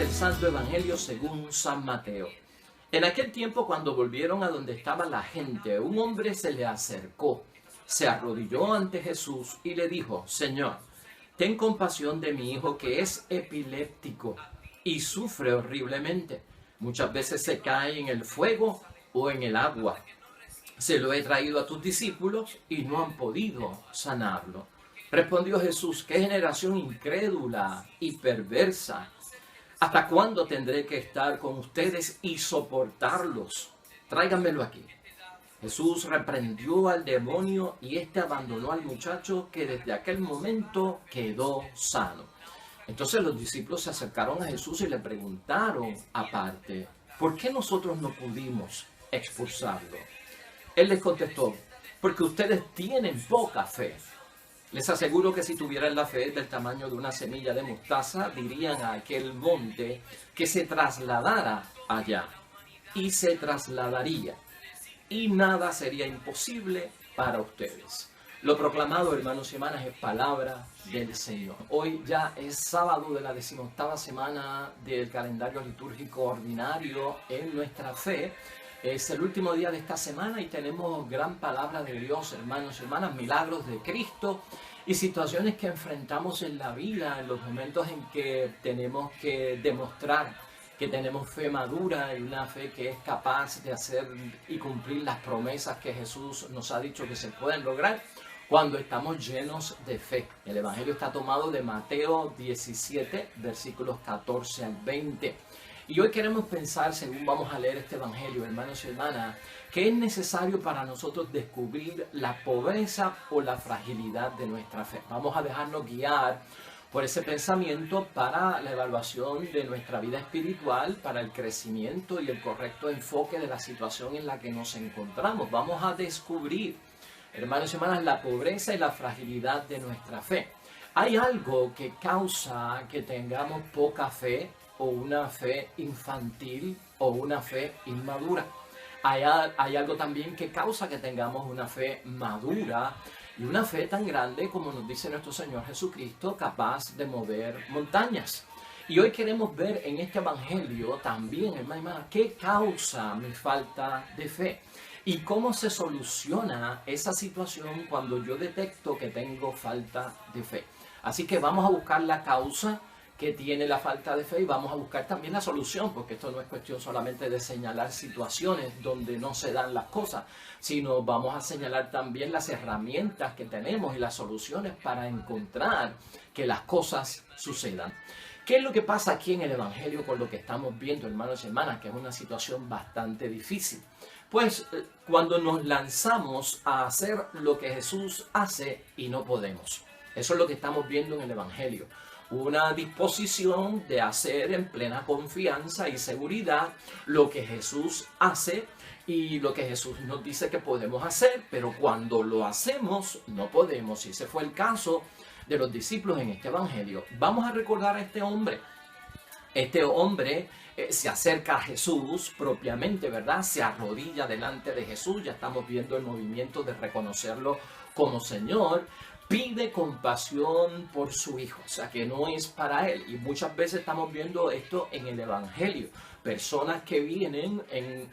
del Santo Evangelio según San Mateo. En aquel tiempo, cuando volvieron a donde estaba la gente, un hombre se le acercó, se arrodilló ante Jesús y le dijo: Señor, ten compasión de mi hijo que es epiléptico y sufre horriblemente. Muchas veces se cae en el fuego o en el agua. Se lo he traído a tus discípulos y no han podido sanarlo. Respondió Jesús: qué generación incrédula y perversa. ¿Hasta cuándo tendré que estar con ustedes y soportarlos? Tráiganmelo aquí. Jesús reprendió al demonio y éste abandonó al muchacho, que desde aquel momento quedó sano. Entonces los discípulos se acercaron a Jesús y le preguntaron aparte: ¿por qué nosotros no pudimos expulsarlo? Él les contestó: porque ustedes tienen poca fe. Les aseguro que si tuvieran la fe del tamaño de una semilla de mostaza, dirían a aquel monte que se trasladara allá, y se trasladaría, y nada sería imposible para ustedes. Lo proclamado, hermanos y hermanas, es palabra del Señor. Hoy ya es sábado de la 18ª semana del calendario litúrgico ordinario en nuestra fe. Es el último día de esta semana y tenemos gran palabra de Dios, hermanos y hermanas, milagros de Cristo y situaciones que enfrentamos en la vida, en los momentos en que tenemos que demostrar que tenemos fe madura y una fe que es capaz de hacer y cumplir las promesas que Jesús nos ha dicho que se pueden lograr cuando estamos llenos de fe. El Evangelio está tomado de Mateo 17, versículos 14 al 20. Y hoy queremos pensar, según vamos a leer este Evangelio, hermanos y hermanas, que es necesario para nosotros descubrir la pobreza o la fragilidad de nuestra fe. Vamos a dejarnos guiar por ese pensamiento para la evaluación de nuestra vida espiritual, para el crecimiento y el correcto enfoque de la situación en la que nos encontramos. Vamos a descubrir, hermanos y hermanas, la pobreza y la fragilidad de nuestra fe. Hay algo que causa que tengamos poca fe, o una fe infantil, o una fe inmadura. Hay algo también que causa que tengamos una fe madura y una fe tan grande como nos dice nuestro Señor Jesucristo, capaz de mover montañas. Y hoy queremos ver en este Evangelio también, hermano, qué causa mi falta de fe y cómo se soluciona esa situación cuando yo detecto que tengo falta de fe. Así que vamos a buscar la causa que tiene la falta de fe y vamos a buscar también la solución, porque esto no es cuestión solamente de señalar situaciones donde no se dan las cosas, sino vamos a señalar también las herramientas que tenemos y las soluciones para encontrar que las cosas sucedan. ¿Qué es lo que pasa aquí en el Evangelio con lo que estamos viendo, hermanos y hermanas? Que es una situación bastante difícil. Pues cuando nos lanzamos a hacer lo que Jesús hace y no podemos. Eso es lo que estamos viendo en el Evangelio. Una disposición de hacer en plena confianza y seguridad lo que Jesús hace y lo que Jesús nos dice que podemos hacer, pero cuando lo hacemos no podemos. Y ese fue el caso de los discípulos en este Evangelio. Vamos a recordar a este hombre. Este hombre se acerca a Jesús propiamente, ¿verdad? Se arrodilla delante de Jesús. Ya estamos viendo el movimiento de reconocerlo como Señor. Pide compasión por su hijo, o sea que no es para él. Y muchas veces estamos viendo esto en el Evangelio. Personas que vienen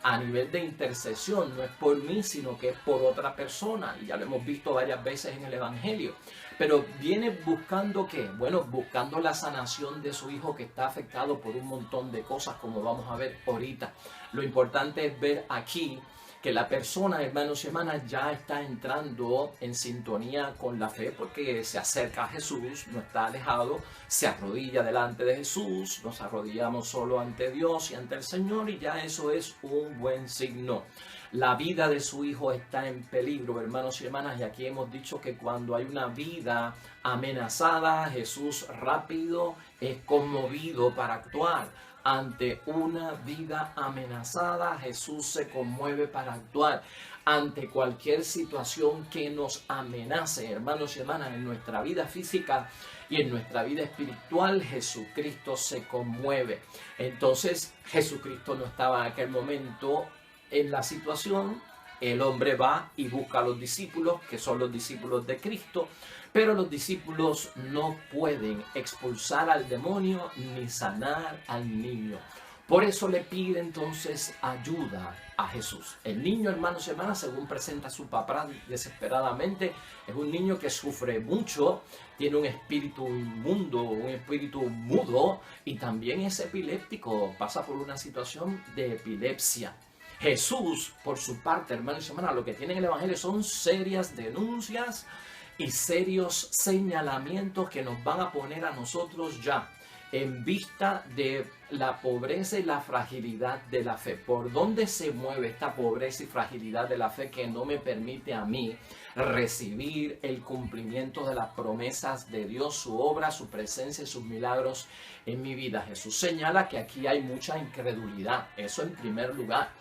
a nivel de intercesión, no es por mí, sino que es por otra persona. Y ya lo hemos visto varias veces en el Evangelio. Pero viene buscando ¿qué? Bueno, buscando la sanación de su hijo que está afectado por un montón de cosas, como vamos a ver ahorita. Lo importante es ver aquí que la persona, hermanos y hermanas, ya está entrando en sintonía con la fe porque se acerca a Jesús, no está alejado, se arrodilla delante de Jesús, nos arrodillamos solo ante Dios y ante el Señor y ya eso es un buen signo. La vida de su hijo está en peligro, hermanos y hermanas, y aquí hemos dicho que cuando hay una vida amenazada, Jesús rápido es conmovido para actuar. Ante una vida amenazada, Jesús se conmueve para actuar. Ante cualquier situación que nos amenace, hermanos y hermanas, en nuestra vida física y en nuestra vida espiritual, Jesucristo se conmueve. Entonces, Jesucristo no estaba en aquel momento en la situación. El hombre va y busca a los discípulos, que son los discípulos de Cristo, Pero los discípulos no pueden expulsar al demonio ni sanar al niño. Por eso le pide entonces ayuda a Jesús. El niño, hermanos y hermanas, según presenta a su papá desesperadamente, es un niño que sufre mucho, tiene un espíritu inmundo, un espíritu mudo y también es epiléptico, pasa por una situación de epilepsia. Jesús, por su parte, hermanos y hermanas, lo que tiene en el Evangelio son serias denuncias y serios señalamientos que nos van a poner a nosotros ya en vista de la pobreza y la fragilidad de la fe. ¿Por dónde se mueve esta pobreza y fragilidad de la fe que no me permite a mí recibir el cumplimiento de las promesas de Dios, su obra, su presencia y sus milagros en mi vida? Jesús señala que aquí hay mucha incredulidad. Eso en primer lugar.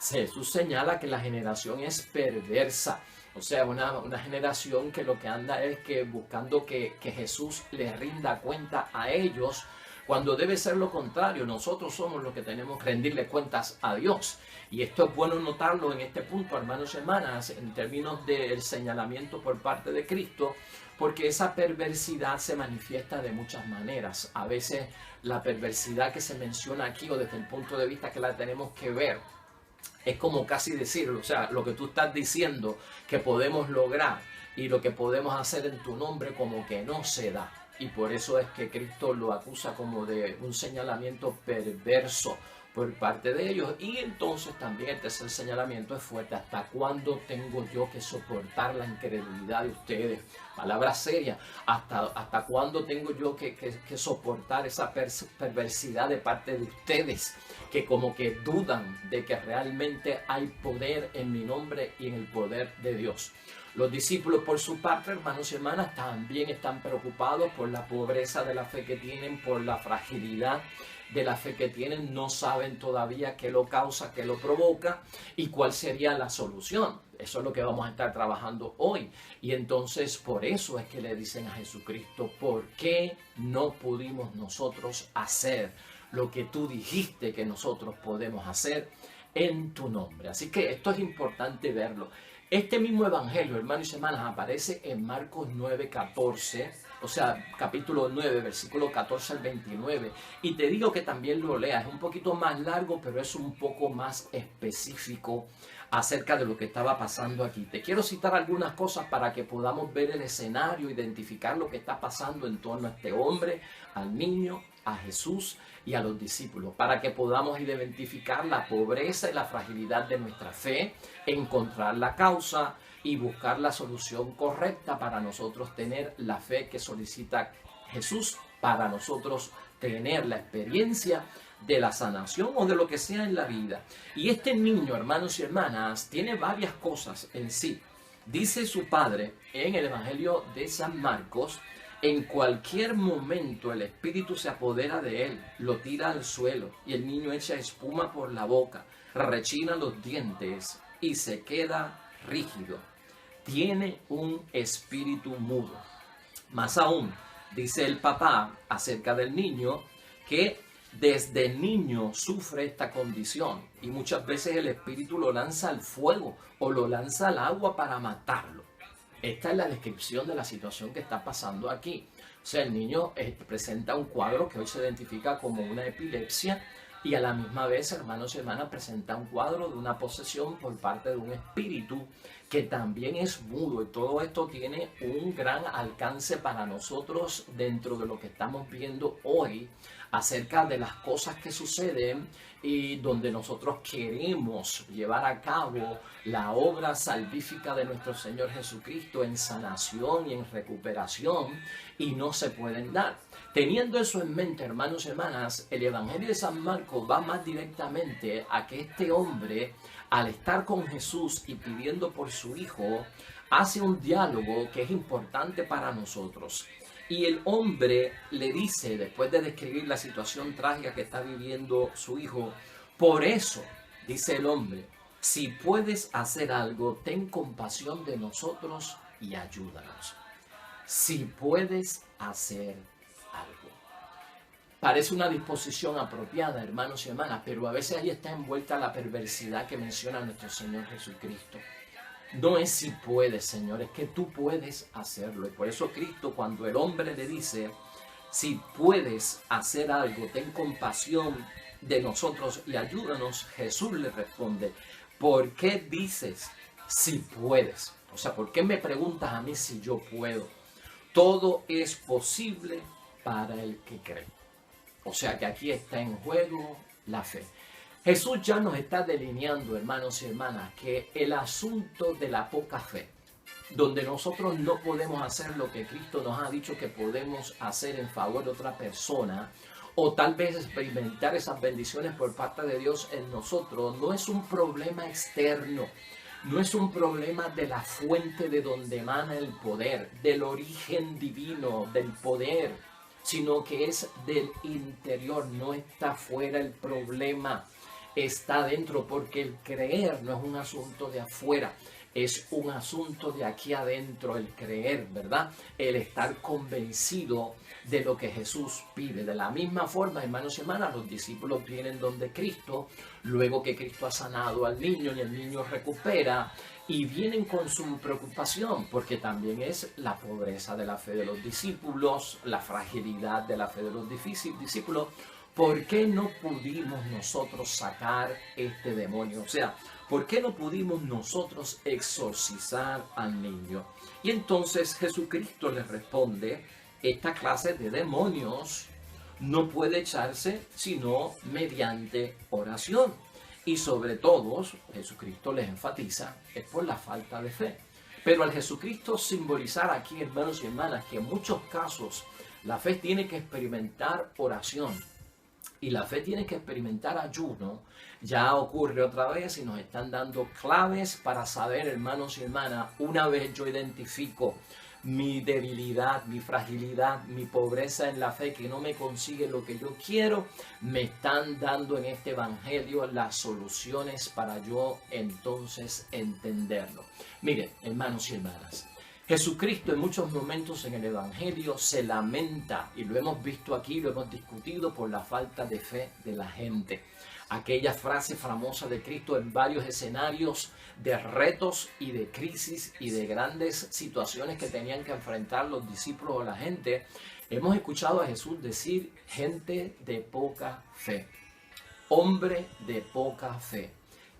Jesús señala que la generación es perversa. O sea, una generación que lo que anda es que buscando que Jesús les rinda cuenta a ellos, cuando debe ser lo contrario. Nosotros somos los que tenemos que rendirle cuentas a Dios. Y esto es bueno notarlo en este punto, hermanos y hermanas, en términos del señalamiento por parte de Cristo, porque esa perversidad se manifiesta de muchas maneras. A veces la perversidad que se menciona aquí, o desde el punto de vista que la tenemos que ver, es como casi decirlo, o sea, lo que tú estás diciendo que podemos lograr y lo que podemos hacer en tu nombre como que no se da. Y por eso es que Cristo lo acusa como de un señalamiento perverso por parte de ellos. Y entonces también el tercer señalamiento es fuerte. ¿Hasta cuándo tengo yo que soportar la incredulidad de ustedes? Palabra seria. ¿Hasta cuándo tengo yo que soportar esa perversidad de parte de ustedes? Que como que dudan de que realmente hay poder en mi nombre y en el poder de Dios. Los discípulos, por su parte, hermanos y hermanas, también están preocupados por la pobreza de la fe que tienen, por la fragilidad de la fe que tienen. No saben todavía qué lo causa, qué lo provoca y cuál sería la solución. Eso es lo que vamos a estar trabajando hoy. Y entonces por eso es que le dicen a Jesucristo: ¿por qué no pudimos nosotros hacer lo que tú dijiste que nosotros podemos hacer en tu nombre? Así que esto es importante verlo. Este mismo evangelio, hermanos y hermanas, aparece en Marcos 9:14, o sea, capítulo 9, versículo 14 al 29. Y te digo que también lo leas, es un poquito más largo, pero es un poco más específico acerca de lo que estaba pasando aquí. Te quiero citar algunas cosas para que podamos ver el escenario, identificar lo que está pasando en torno a este hombre, al niño, a Jesús y a los discípulos, para que podamos identificar la pobreza y la fragilidad de nuestra fe, encontrar la causa y buscar la solución correcta para nosotros tener la fe que solicita Jesús, para nosotros tener la experiencia de la sanación o de lo que sea en la vida. Y este niño, hermanos y hermanas, tiene varias cosas en sí. Dice su padre en el Evangelio de San Marcos: en cualquier momento el espíritu se apodera de él, lo tira al suelo y el niño echa espuma por la boca, rechina los dientes y se queda rígido. Tiene un espíritu mudo. Más aún, dice el papá acerca del niño que desde niño sufre esta condición y muchas veces el espíritu lo lanza al fuego o lo lanza al agua para matarlo. Esta es la descripción de la situación que está pasando aquí. O sea, el niño presenta un cuadro que hoy se identifica como una epilepsia y a la misma vez, hermanos y hermanas, presenta un cuadro de una posesión por parte de un espíritu que también es mudo. Y todo esto tiene un gran alcance para nosotros dentro de lo que estamos viendo hoy acerca de las cosas que suceden y donde nosotros queremos llevar a cabo la obra salvífica de nuestro Señor Jesucristo en sanación y en recuperación, y no se pueden dar. Teniendo eso en mente, hermanos y hermanas, el Evangelio de San Marcos va más directamente a que este hombre, al estar con Jesús y pidiendo por su hijo, hace un diálogo que es importante para nosotros. Y el hombre le dice, después de describir la situación trágica que está viviendo su hijo: por eso, dice el hombre, si puedes hacer algo, ten compasión de nosotros y ayúdanos. Si puedes hacer algo. Parece una disposición apropiada, hermanos y hermanas, pero a veces ahí está envuelta la perversidad que menciona nuestro Señor Jesucristo. No es si puedes, Señor, es que tú puedes hacerlo. Y por eso Cristo, cuando el hombre le dice, si puedes hacer algo, ten compasión de nosotros y ayúdanos, Jesús le responde, ¿por qué dices si puedes? O sea, ¿por qué me preguntas a mí si yo puedo? Todo es posible para el que cree. O sea que aquí está en juego la fe. Jesús ya nos está delineando, hermanos y hermanas, que el asunto de la poca fe, donde nosotros no podemos hacer lo que Cristo nos ha dicho que podemos hacer en favor de otra persona, o tal vez experimentar esas bendiciones por parte de Dios en nosotros, no es un problema externo, no es un problema de la fuente de donde emana el poder, del origen divino del poder, sino que es del interior, no está fuera el problema, está dentro, porque el creer no es un asunto de afuera, es un asunto de aquí adentro, el creer, ¿verdad? El estar convencido de lo que Jesús pide. De la misma forma, hermanos y hermanas, los discípulos vienen donde Cristo, luego que Cristo ha sanado al niño y el niño recupera, y vienen con su preocupación, porque también es la pobreza de la fe de los discípulos, la fragilidad de la fe de los discípulos. ¿Por qué no pudimos nosotros sacar este demonio? O sea, ¿por qué no pudimos nosotros exorcizar al niño? Y entonces Jesucristo les responde, esta clase de demonios no puede echarse sino mediante oración. Y sobre todo, Jesucristo les enfatiza, es por la falta de fe. Pero al Jesucristo simbolizar aquí, hermanos y hermanas, que en muchos casos la fe tiene que experimentar oración y la fe tiene que experimentar ayuno, ya ocurre otra vez y nos están dando claves para saber, hermanos y hermanas, una vez yo identifico mi debilidad, mi fragilidad, mi pobreza en la fe que no me consigue lo que yo quiero, me están dando en este evangelio las soluciones para yo entonces entenderlo. Miren, hermanos y hermanas, Jesucristo en muchos momentos en el evangelio se lamenta, y lo hemos visto aquí, lo hemos discutido, por la falta de fe de la gente. Aquella frase famosa de Cristo en varios escenarios de retos y de crisis y de grandes situaciones que tenían que enfrentar los discípulos o la gente. Hemos escuchado a Jesús decir, gente de poca fe, hombre de poca fe.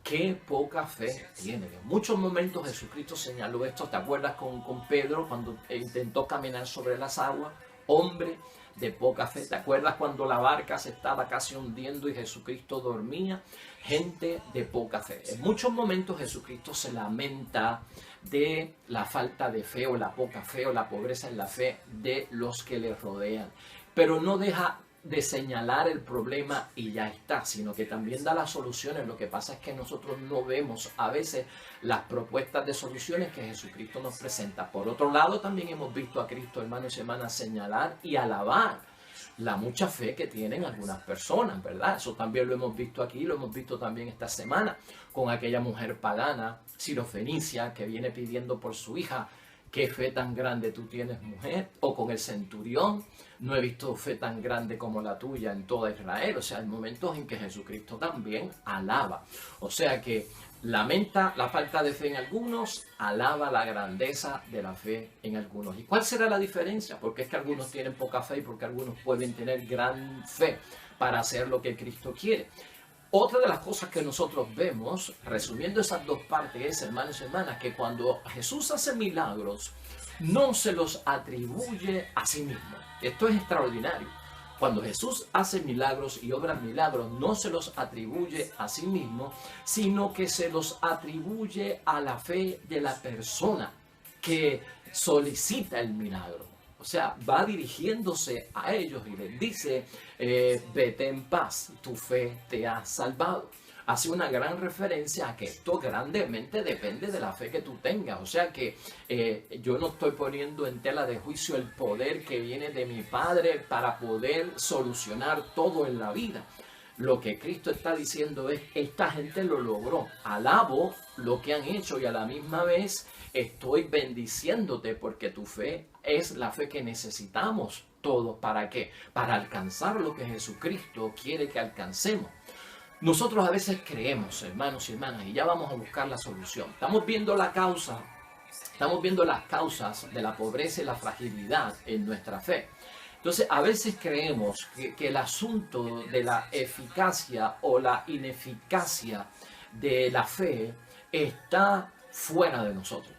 Qué poca fe tiene. En muchos momentos Jesucristo señaló esto. ¿Te acuerdas con Pedro cuando intentó caminar sobre las aguas? Hombre de poca fe. ¿Te acuerdas cuando la barca se estaba casi hundiendo y Jesucristo dormía? Gente de poca fe. En muchos momentos Jesucristo se lamenta de la falta de fe o la poca fe o la pobreza en la fe de los que le rodean. Pero no deja de señalar el problema y ya está, sino que también da las soluciones. Lo que pasa es que nosotros no vemos a veces las propuestas de soluciones que Jesucristo nos presenta. Por otro lado, también hemos visto a Cristo, hermanos y hermanas, señalar y alabar la mucha fe que tienen algunas personas, ¿verdad? Eso también lo hemos visto aquí, lo hemos visto también esta semana con aquella mujer pagana, sirofenicia, que viene pidiendo por su hija. ¿Qué fe tan grande tú tienes, mujer? O con el centurión, no he visto fe tan grande como la tuya en toda Israel. O sea, hay momentos en que Jesucristo también alaba. O sea que lamenta la falta de fe en algunos, alaba la grandeza de la fe en algunos. ¿Y cuál será la diferencia? Porque es que algunos tienen poca fe y porque algunos pueden tener gran fe para hacer lo que Cristo quiere. Otra de las cosas que nosotros vemos, resumiendo esas dos partes, es, hermanos y hermanas, que cuando Jesús hace milagros, no se los atribuye a sí mismo. Esto es extraordinario. Cuando Jesús hace milagros y obra milagros, no se los atribuye a sí mismo, sino que se los atribuye a la fe de la persona que solicita el milagro. O sea, va dirigiéndose a ellos y les dice, vete en paz, tu fe te ha salvado. Hace una gran referencia a que esto grandemente depende de la fe que tú tengas. O sea que yo no estoy poniendo en tela de juicio el poder que viene de mi Padre para poder solucionar todo en la vida. Lo que Cristo está diciendo es, esta gente lo logró, alabo lo que han hecho y a la misma vez estoy bendiciéndote porque tu fe es la fe que necesitamos todos. ¿Para qué? Para alcanzar lo que Jesucristo quiere que alcancemos. Nosotros a veces creemos, hermanos y hermanas, y ya vamos a buscar la solución. Estamos viendo la causa, estamos viendo las causas de la pobreza y la fragilidad en nuestra fe. Entonces, a veces creemos que el asunto de la eficacia o la ineficacia de la fe está fuera de nosotros.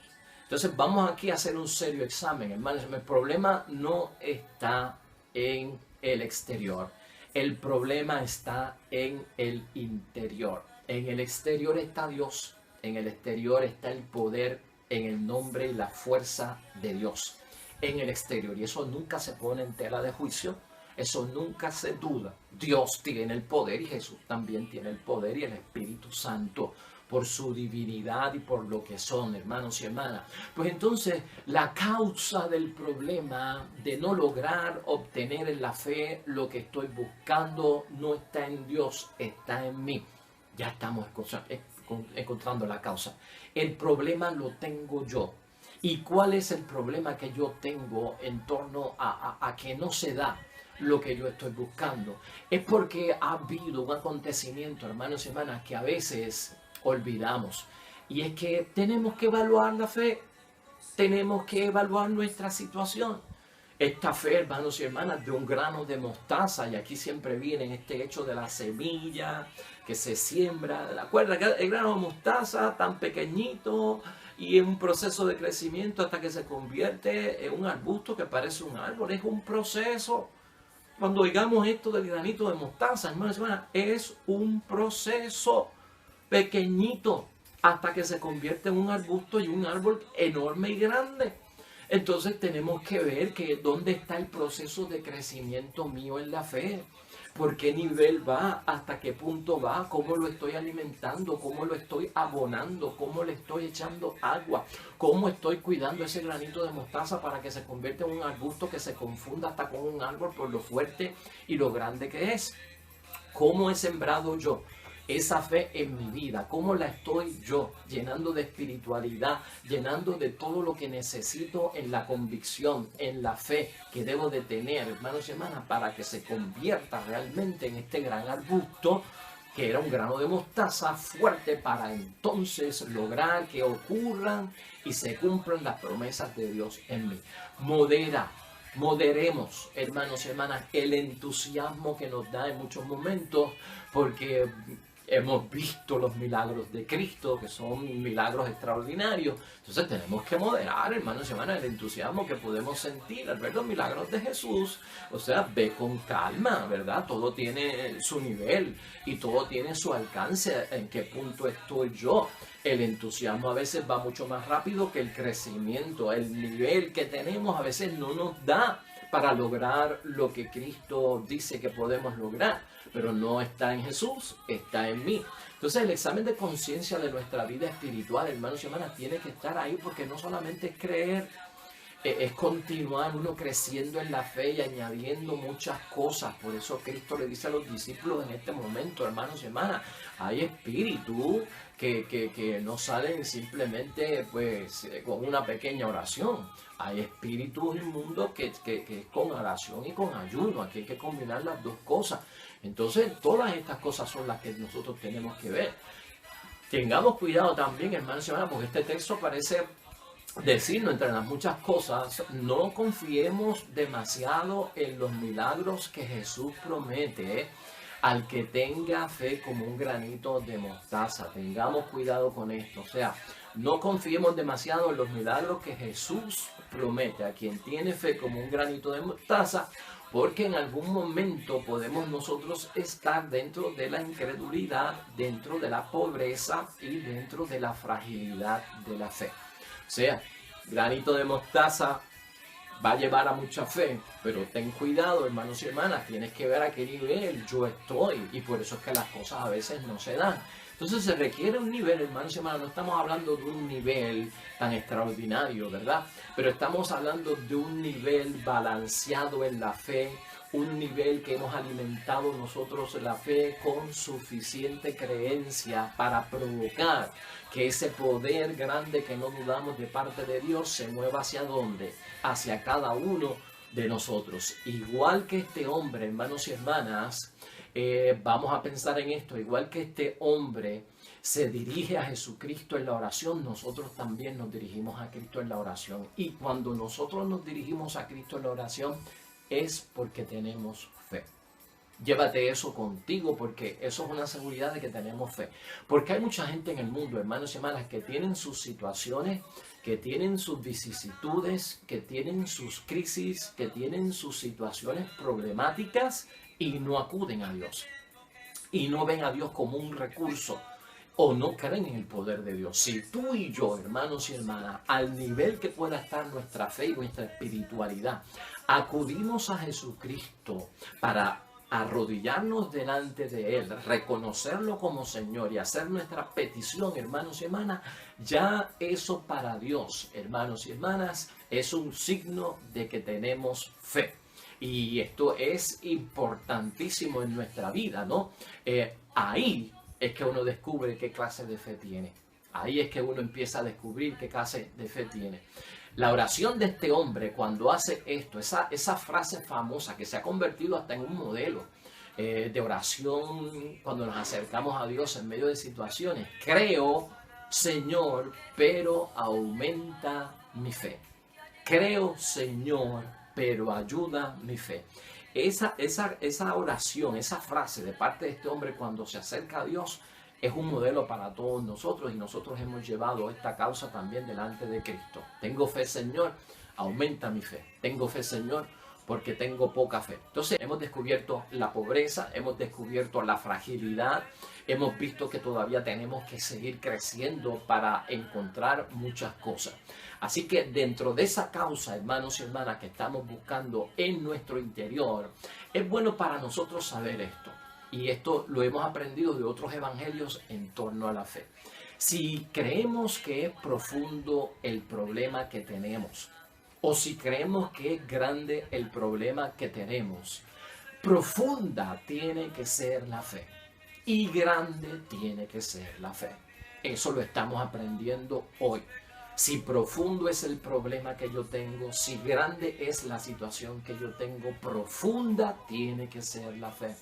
Entonces, vamos aquí a hacer un serio examen, hermanos. El problema no está en el exterior. El problema está en el interior. En el exterior está Dios. En el exterior está el poder, en el nombre y la fuerza de Dios. En el exterior. Y eso nunca se pone en tela de juicio. Eso nunca se duda. Dios tiene el poder y Jesús también tiene el poder y el Espíritu Santo, por su divinidad y por lo que son, hermanos y hermanas. Pues entonces, la causa del problema de no lograr obtener en la fe lo que estoy buscando no está en Dios, está en mí. Ya estamos encontrando la causa. El problema lo tengo yo. ¿Y cuál es el problema que yo tengo en torno a que no se da lo que yo estoy buscando? Es porque ha habido un acontecimiento, hermanos y hermanas, que a veces olvidamos. Y es que tenemos que evaluar la fe. Tenemos que evaluar nuestra situación. Esta fe, hermanos y hermanas, de un grano de mostaza, y aquí siempre viene este hecho de la semilla que se siembra. ¿Recuerda que el grano de mostaza tan pequeñito y en un proceso de crecimiento hasta que se convierte en un arbusto que parece un árbol? Es un proceso. Cuando oigamos esto del granito de mostaza, hermanos y hermanas, es un proceso pequeñito hasta que se convierte en un arbusto y un árbol enorme y grande. Entonces tenemos que ver que dónde está el proceso de crecimiento mío en la fe. ¿Por qué nivel va? ¿Hasta qué punto va? ¿Cómo lo estoy alimentando? ¿Cómo lo estoy abonando? ¿Cómo le estoy echando agua? ¿Cómo estoy cuidando ese granito de mostaza para que se convierta en un arbusto que se confunda hasta con un árbol por lo fuerte y lo grande que es? ¿Cómo he sembrado yo esa fe en mi vida? ¿Cómo la estoy yo llenando de espiritualidad, llenando de todo lo que necesito en la convicción, en la fe que debo de tener, hermanos y hermanas, para que se convierta realmente en este gran arbusto que era un grano de mostaza fuerte, para entonces lograr que ocurran y se cumplan las promesas de Dios en mí? Moderemos, hermanos y hermanas, el entusiasmo que nos da en muchos momentos, porque hemos visto los milagros de Cristo, que son milagros extraordinarios. Entonces tenemos que moderar, hermanos y hermanas, el entusiasmo que podemos sentir al ver los milagros de Jesús. O sea, ve con calma, ¿verdad? Todo tiene su nivel y todo tiene su alcance. ¿En qué punto estoy yo? El entusiasmo a veces va mucho más rápido que el crecimiento. El nivel que tenemos a veces no nos da para lograr lo que Cristo dice que podemos lograr, pero no está en Jesús, está en mí. Entonces el examen de conciencia de nuestra vida espiritual, hermanos y hermanas, tiene que estar ahí, porque no solamente es creer, es continuar uno creciendo en la fe y añadiendo muchas cosas. Por eso Cristo le dice a los discípulos en este momento, hermanos y hermanas, hay espíritus que no salen simplemente pues con una pequeña oración. Hay espíritus inmundos que es con oración y con ayuno. Aquí hay que combinar las dos cosas. Entonces todas estas cosas son las que nosotros tenemos que ver. Tengamos cuidado también, hermanos y hermanas, porque este texto parece decirnos, entre las muchas cosas, no confiemos demasiado en los milagros que Jesús promete al que tenga fe como un granito de mostaza. Tengamos cuidado con esto. O sea, no confiemos demasiado en los milagros que Jesús promete a quien tiene fe como un granito de mostaza, porque en algún momento podemos nosotros estar dentro de la incredulidad, dentro de la pobreza y dentro de la fragilidad de la fe. O sea, granito de mostaza va a llevar a mucha fe, pero ten cuidado, hermanos y hermanas, tienes que ver a qué nivel yo estoy, y por eso es que las cosas a veces no se dan. Entonces se requiere un nivel, hermanos y hermanas, no estamos hablando de un nivel tan extraordinario, ¿verdad? Pero estamos hablando de un nivel balanceado en la fe, un nivel que hemos alimentado nosotros la fe con suficiente creencia para provocar que ese poder grande que no dudamos de parte de Dios se mueva hacia dónde, hacia cada uno de nosotros. Igual que este hombre, hermanos y hermanas, Vamos a pensar en esto, igual que este hombre se dirige a Jesucristo en la oración, nosotros también nos dirigimos a Cristo en la oración. Y cuando nosotros nos dirigimos a Cristo en la oración es porque tenemos fe. Llévate eso contigo porque eso es una seguridad de que tenemos fe. Porque hay mucha gente en el mundo, hermanos y hermanas, que tienen sus situaciones, que tienen sus vicisitudes, que tienen sus crisis, que tienen sus situaciones problemáticas y no acuden a Dios. Y no ven a Dios como un recurso o no creen en el poder de Dios. Si tú y yo, hermanos y hermanas, al nivel que pueda estar nuestra fe y nuestra espiritualidad, acudimos a Jesucristo para arrodillarnos delante de Él, reconocerlo como Señor y hacer nuestra petición, hermanos y hermanas, ya eso para Dios, hermanos y hermanas, es un signo de que tenemos fe. Y esto es importantísimo en nuestra vida, ¿no? Ahí es que uno descubre qué clase de fe tiene. Ahí es que uno empieza a descubrir qué clase de fe tiene. La oración de este hombre cuando hace esto, esa frase famosa que se ha convertido hasta en un modelo de oración cuando nos acercamos a Dios en medio de situaciones. Creo, Señor, pero aumenta mi fe. Creo, Señor, pero ayuda mi fe. Esa oración, esa frase de parte de este hombre cuando se acerca a Dios es un modelo para todos nosotros y nosotros hemos llevado esta causa también delante de Cristo. Tengo fe, Señor, aumenta mi fe. Tengo fe, Señor, porque tengo poca fe. Entonces hemos descubierto la pobreza, hemos descubierto la fragilidad, hemos visto que todavía tenemos que seguir creciendo para encontrar muchas cosas. Así que dentro de esa causa, hermanos y hermanas, que estamos buscando en nuestro interior, es bueno para nosotros saber esto. Y esto lo hemos aprendido de otros evangelios en torno a la fe. Si creemos que es profundo el problema que tenemos, o si creemos que es grande el problema que tenemos, profunda tiene que ser la fe y grande tiene que ser la fe. Eso lo estamos aprendiendo hoy. Si profundo es el problema que yo tengo, si grande es la situación que yo tengo, profunda tiene que ser la fe,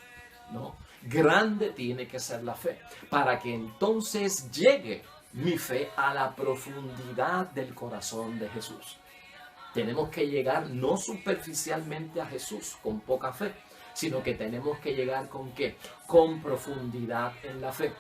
¿no? Grande tiene que ser la fe, para que entonces llegue mi fe a la profundidad del corazón de Jesús. Tenemos que llegar no superficialmente a Jesús con poca fe, sino que tenemos que llegar ¿con qué? Con profundidad en la fe.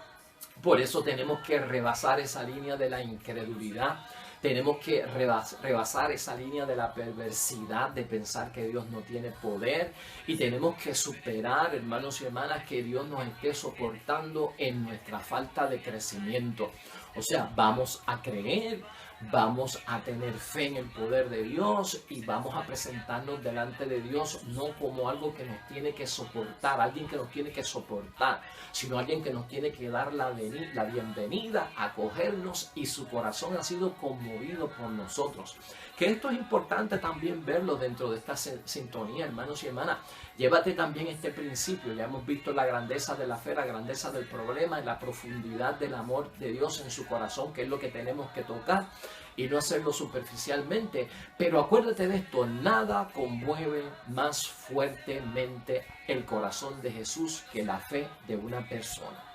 Por eso tenemos que rebasar esa línea de la incredulidad. Tenemos que rebasar esa línea de la perversidad de pensar que Dios no tiene poder. Y tenemos que superar, hermanos y hermanas, que Dios nos esté soportando en nuestra falta de crecimiento. O sea, vamos a creer, vamos a tener fe en el poder de Dios y vamos a presentarnos delante de Dios no como algo que nos tiene que soportar, alguien que nos tiene que soportar, sino alguien que nos tiene que dar la bienvenida, acogernos, y su corazón ha sido conmovido por nosotros. Que esto es importante también verlo dentro de esta sintonía, hermanos y hermanas. Llévate también este principio. Ya hemos visto la grandeza de la fe, la grandeza del problema y la profundidad del amor de Dios en su corazón, que es lo que tenemos que tocar y no hacerlo superficialmente. Pero acuérdate de esto, nada conmueve más fuertemente el corazón de Jesús que la fe de una persona.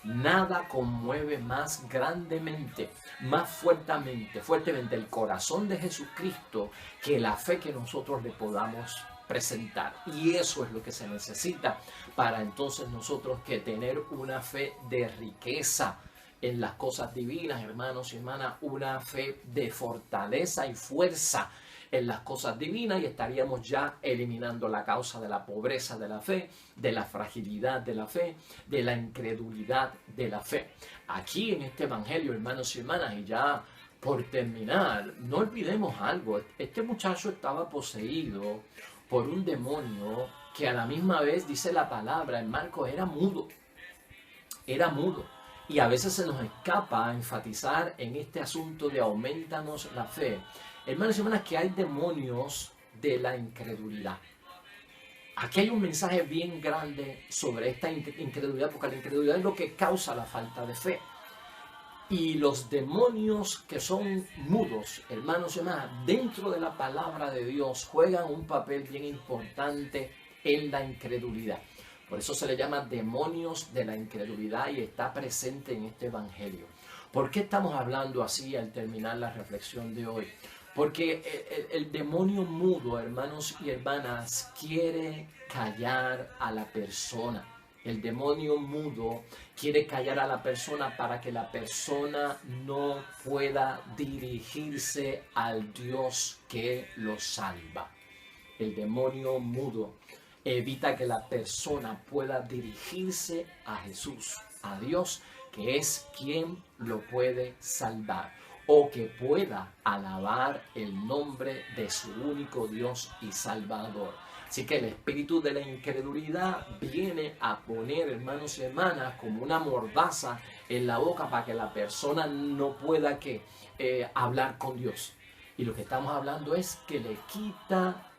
Nada conmueve más grandemente, más fuertemente el corazón de Jesucristo que la fe que nosotros le podamos presentar. Y eso es lo que se necesita para entonces nosotros que tener una fe de riqueza en las cosas divinas, hermanos y hermanas, una fe de fortaleza y fuerza en las cosas divinas, y estaríamos ya eliminando la causa de la pobreza de la fe, de la fragilidad de la fe, de la incredulidad de la fe. Aquí en este evangelio, hermanos y hermanas, y ya por terminar, no olvidemos algo. Este muchacho estaba poseído por un demonio que a la misma vez, dice la palabra en Marcos, era mudo. Era mudo. Y a veces se nos escapa enfatizar en este asunto de aumentanos la fe. Hermanos y hermanas, que hay demonios de la incredulidad. Aquí hay un mensaje bien grande sobre esta incredulidad, porque la incredulidad es lo que causa la falta de fe. Y los demonios que son mudos, hermanos y hermanas, dentro de la palabra de Dios, juegan un papel bien importante en la incredulidad. Por eso se le llama demonios de la incredulidad y está presente en este evangelio. ¿Por qué estamos hablando así al terminar la reflexión de hoy? Porque el demonio mudo, hermanos y hermanas, quiere callar a la persona. El demonio mudo quiere callar a la persona para que la persona no pueda dirigirse al Dios que lo salva. El demonio mudo evita que la persona pueda dirigirse a Jesús, a Dios, que es quien lo puede salvar, o que pueda alabar el nombre de su único Dios y Salvador. Así que el espíritu de la incredulidad viene a poner, hermanos y hermanas, como una mordaza en la boca para que la persona no pueda hablar con Dios. Y lo que estamos hablando es que le quita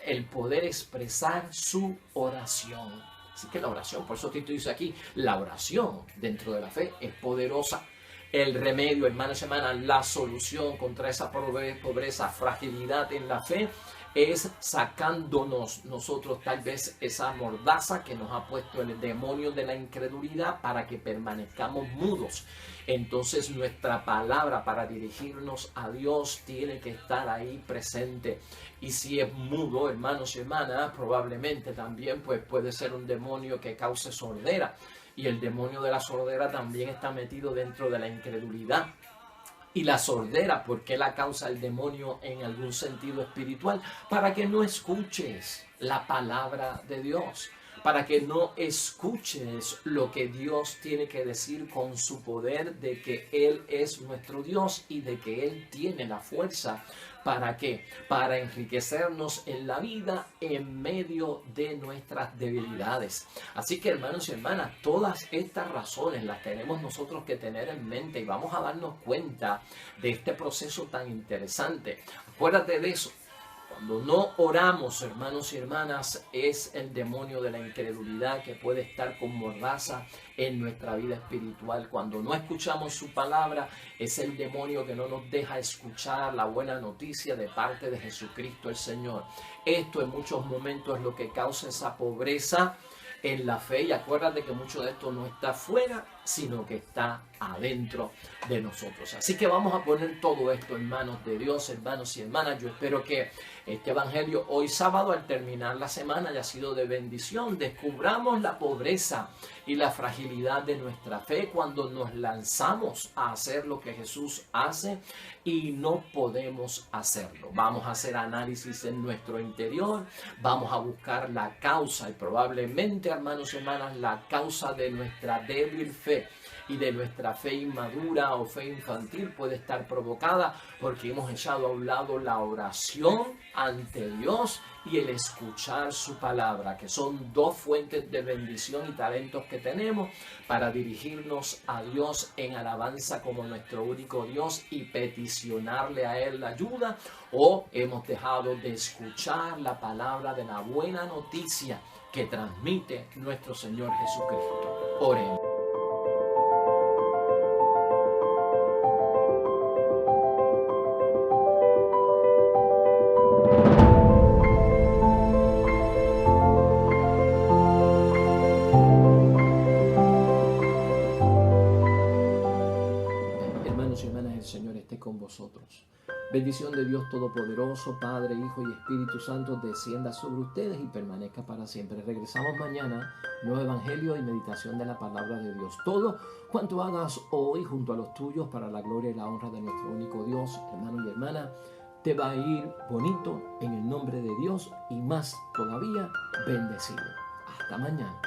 el poder expresar su oración. Así que la oración, por eso Tito dice aquí, la oración dentro de la fe es poderosa. El remedio, hermanos y hermanas, la solución contra esa pobreza, fragilidad en la fe, es sacándonos nosotros tal vez esa mordaza que nos ha puesto el demonio de la incredulidad para que permanezcamos mudos. Entonces nuestra palabra para dirigirnos a Dios tiene que estar ahí presente. Y si es mudo, hermanos y hermanas, probablemente también pues puede ser un demonio que cause sordera. Y el demonio de la sordera también está metido dentro de la incredulidad. Y la sordera, ¿por qué la causa el demonio en algún sentido espiritual? Para que no escuches la palabra de Dios, para que no escuches lo que Dios tiene que decir con su poder de que Él es nuestro Dios y de que Él tiene la fuerza. ¿Para qué? Para enriquecernos en la vida en medio de nuestras debilidades. Así que, hermanos y hermanas, todas estas razones las tenemos nosotros que tener en mente y vamos a darnos cuenta de este proceso tan interesante. Acuérdate de eso. Cuando no oramos, hermanos y hermanas, es el demonio de la incredulidad que puede estar con mordaza en nuestra vida espiritual. Cuando no escuchamos su palabra, es el demonio que no nos deja escuchar la buena noticia de parte de Jesucristo el Señor. Esto en muchos momentos es lo que causa esa pobreza en la fe, y acuérdate que mucho de esto no está afuera, sino que está adentro de nosotros. Así que vamos a poner todo esto en manos de Dios, hermanos y hermanas. Yo espero que este evangelio hoy sábado, al terminar la semana, haya sido de bendición. Descubramos la pobreza y la fragilidad de nuestra fe cuando nos lanzamos a hacer lo que Jesús hace y no podemos hacerlo. Vamos a hacer análisis en nuestro interior, vamos a buscar la causa y probablemente, hermanos y hermanas, la causa de nuestra débil fe y de nuestra fe inmadura o fe infantil puede estar provocada porque hemos echado a un lado la oración ante Dios y el escuchar su palabra, que son dos fuentes de bendición y talentos que tenemos para dirigirnos a Dios en alabanza como nuestro único Dios y peticionarle a Él la ayuda, o hemos dejado de escuchar la palabra de la buena noticia que transmite nuestro Señor Jesucristo. Oremos. Hermanos y hermanas, el Señor esté con vosotros. Bendición de Dios Todopoderoso, Padre, Hijo y Espíritu Santo, descienda sobre ustedes y permanezca para siempre. Regresamos mañana, nuevo evangelio y meditación de la palabra de Dios. Todo cuanto hagas hoy junto a los tuyos para la gloria y la honra de nuestro único Dios, hermano y hermana, te va a ir bonito en el nombre de Dios y más todavía bendecido. Hasta mañana.